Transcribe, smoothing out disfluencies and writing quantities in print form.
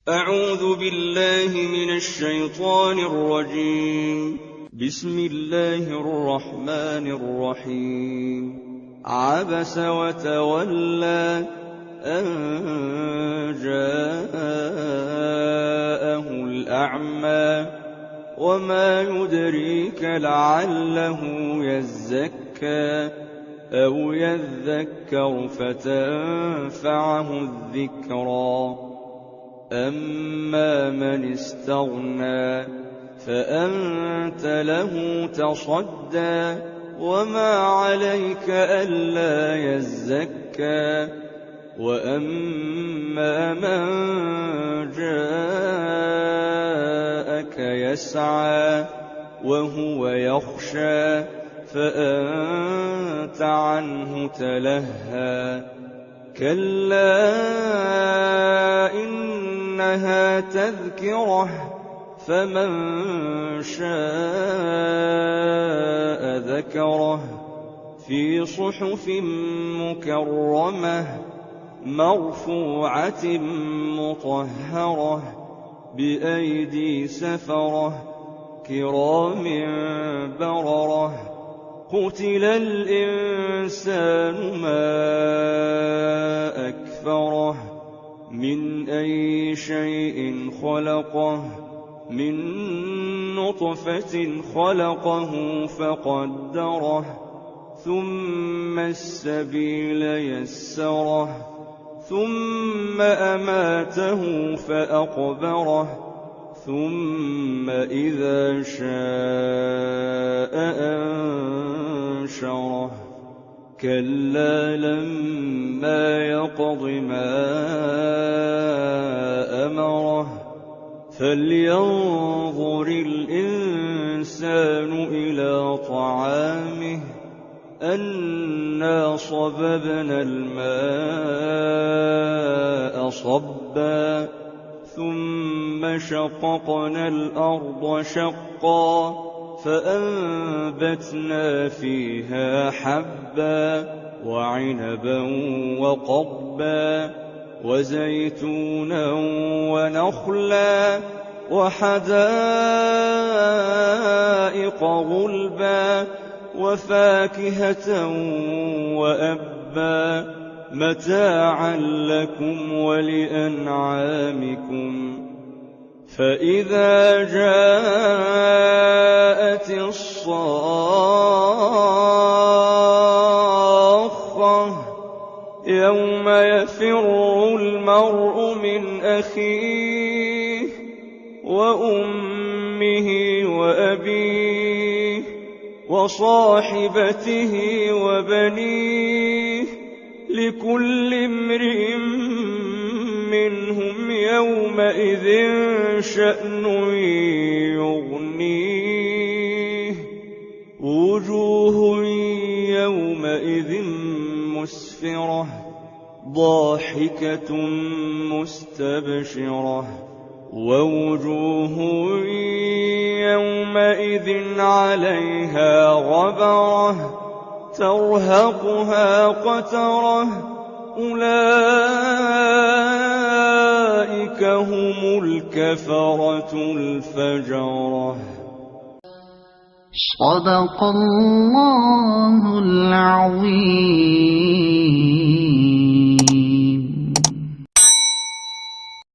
أعوذ بالله من الشيطان الرجيم. بسم الله الرحمن الرحيم. عبس وتولى أن جاءه الأعمى وما يدريك لعله يزكى أو يذكر فتنفعه الذكرى. أما من استغنى فأنت له تصدى وما عليك ألا يزكى. وأما من جاءك يسعى وهو يخشى فأنت عنه تلهى. كلا إنها تذكرة فمن شاء ذكره في صحف مكرمة مرفوعة مطهرة بأيدي سفرة كرام بررة. قتل الإنسان ما أكفره من أي شيء خلقه من نطفة خلقه فقدره ثم السبيل يسره ثم أماته فأقبره ثم إذا شاء أنشره. كلا لما يقض ما أمره فلينظر الإنسان إلى طعامه أنا صببنا الماء صبا ثم شققنا الأرض شقا فأنبتنا فيها حبا وعنبا وقضبا وزيتونا ونخلا وحدائق غلبا وفاكهة وأبا متاعا لكم ولأنعامكم. فإذا جاءت الصاخة يوم يفر المرء من أخيه وأمه وأبيه وصاحبته وبنيه لكل امرئ منهم يومئذ شأن يغنيه. وجوه يومئذ مسفرة ضاحكة مستبشرة ووجوه يومئذ عليها غبرة ترهقها قترة أولئك هم الكفرة الفجرة. صدق الله العظيم.